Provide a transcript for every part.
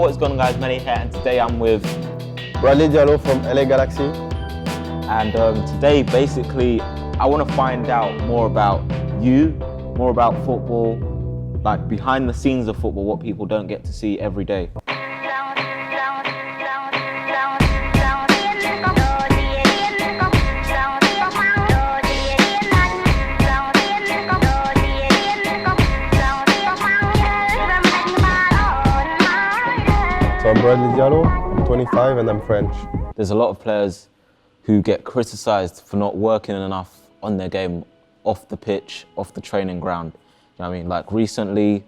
what's going on, guys? Manny here, and today I'm with Bradley Diallo from LA Galaxy. and today basically I want to find out more about you, more about football, like behind the scenes of football, what people don't get to see every day. So I'm Bradley Diallo, I'm 25 and I'm French. There's a lot of players who get criticised for not working enough on their game off the pitch, off the training ground. You know what I mean? Like recently,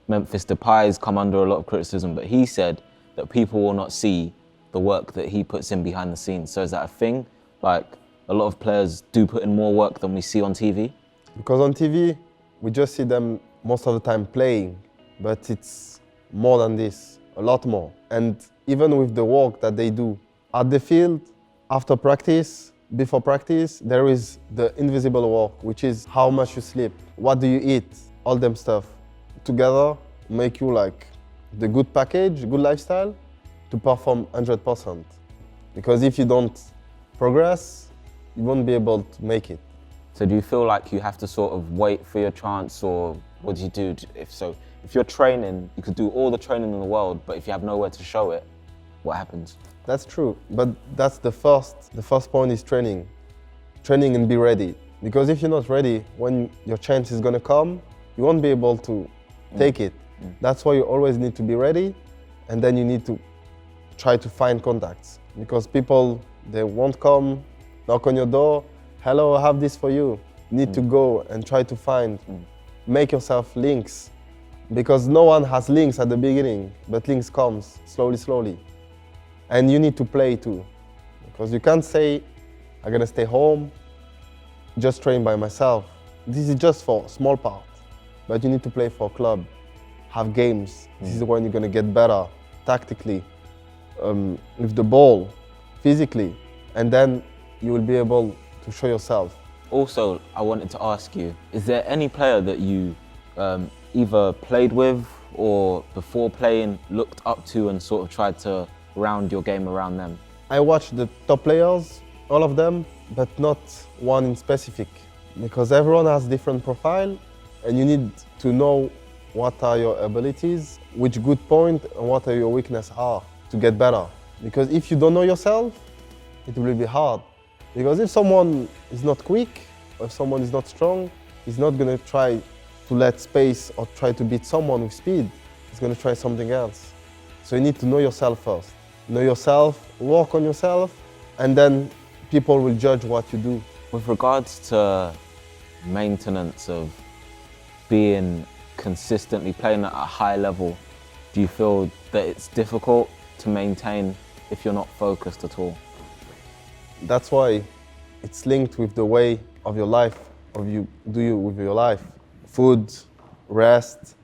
Memphis Depay's come under a lot of criticism, but he said that people will not see the work that he puts in behind the scenes. So is that a thing? Like a lot of players do put in more work than we see on TV? Because on TV, we just see them most of the time playing, but it's more than this, a lot more. And even with the work that they do at the field, after practice, before practice, there is the invisible work, which is how much you sleep, what do you eat, all them stuff. Together make you like the good package, good lifestyle to perform 100%. Because if you don't progress, you won't be able to make it. So do you feel like you have to sort of wait for your chance, or what do you do if so? If you're training, you could do all the training in the world, but if you have nowhere to show it, what happens? That's true, but that's the first point is training. Training and be ready. Because if you're not ready, when your chance is gonna come, you won't be able to take it. That's why you always need to be ready, and then you need to try to find contacts. Because people, they won't come, knock on your door, hello, I have this for you. You need to go and try to find, make yourself links. Because no one has links at the beginning, but links comes slowly. And you need to play too. Because you can't say, I'm gonna stay home, just train by myself. This is just for small part. But you need to play for a club, have games. This is when you're gonna get better tactically, with the ball, physically, and then you will be able to show yourself. Also, I wanted to ask you, is there any player that you either played with or before playing looked up to and sort of tried to round your game around them? I watch the top players, all of them, but not one in specific. Because everyone has different profile, and you need to know what are your abilities, which good point, and what are your weaknesses are to get better. Because if you don't know yourself, it will be hard. Because if someone is not quick, or if someone is not strong, he's not gonna try to let space or try to beat someone with speed. He's gonna try something else. So you need to know yourself first. Know yourself, work on yourself, and then people will judge what you do. With regards to maintenance of being consistently playing at a high level, do you feel that it's difficult to maintain if you're not focused at all? That's why it's linked with the way of your life, of you do with your life. Food, rest,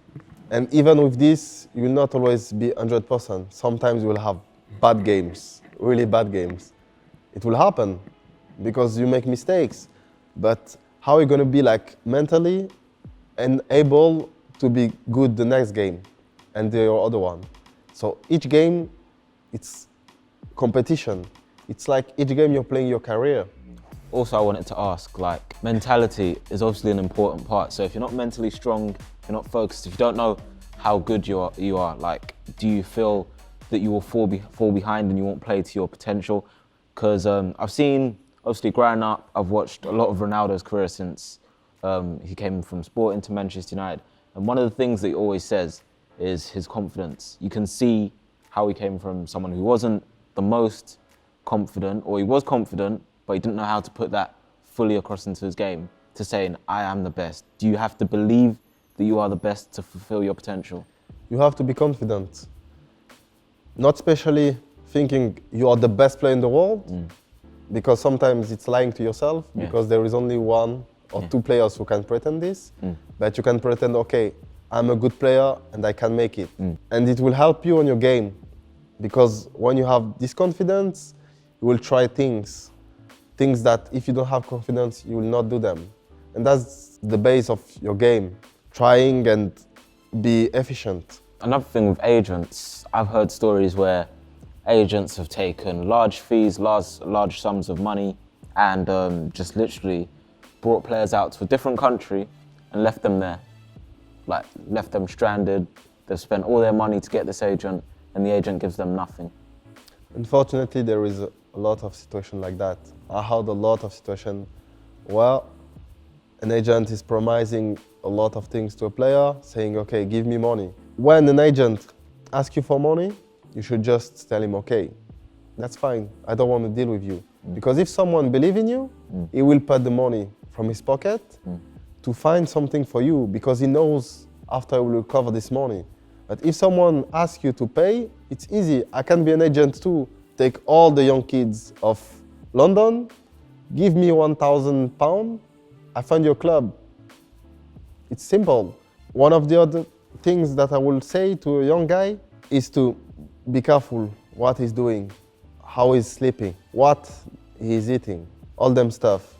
and even with this, you will not always be 100%. Sometimes you will have bad games, really bad games. It will happen because you make mistakes. But how are you going to be like mentally and able to be good the next game and your other one? So each game, it's competition. It's like each game you're playing your career. Also, I wanted to ask, like, mentality is obviously an important part. So if you're not mentally strong, if you're not focused, if you don't know how good you are, like, do you feel that you will fall behind and you won't play to your potential? Because I've seen, obviously growing up, I've watched a lot of Ronaldo's career since he came from Sporting to Manchester United. And one of the things that he always says is his confidence. You can see how he came from someone who wasn't the most confident, or he was confident, but he didn't know how to put that fully across into his game, to saying, I am the best. Do you have to believe that you are the best to fulfill your potential? You have to be confident. Not especially thinking you are the best player in the world, because sometimes it's lying to yourself, because there is only one or two players who can pretend this, but you can pretend, okay, I'm a good player and I can make it. And it will help you on your game, because when you have this confidence, you will try things that if you don't have confidence, you will not do them. And that's the base of your game, trying and be efficient. another thing with agents, I've heard stories where agents have taken large fees, large sums of money, and just literally brought players out to a different country and left them there. Like, left them stranded. They've spent all their money to get this agent, and the agent gives them nothing. Unfortunately, there is a lot of situation like that. I heard a lot of situation where an agent is promising a lot of things to a player, saying, okay, give me money. When an agent asks you for money, you should just tell him, okay, that's fine, I don't want to deal with you. Because if someone believes in you, he will put the money from his pocket to find something for you, because he knows after he will recover this money. But if someone asks you to pay, it's easy. I can be an agent too. Take all the young kids of London, give me £1,000, I find your club. It's simple. One of the other things that I will say to a young guy is to be careful what he's doing, how he's sleeping, what he's eating, all them stuff,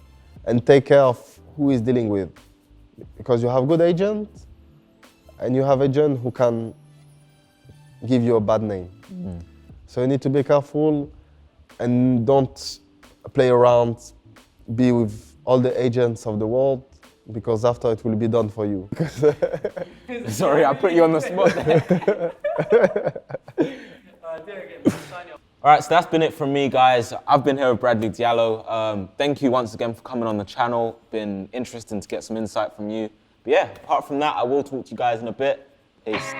and take care of who he's dealing with. Because you have good agents, and you have agent who can give you a bad name. So you need to be careful and don't play around, be with all the agents of the world, because after it will be done for you. Sorry, I put you on the spot there. All right, so that's been it from me, guys. I've been here with Bradley Diallo. Thank you once again for coming on the channel. Been interesting to get some insight from you. But yeah, apart from that, I will talk to you guys in a bit. Peace.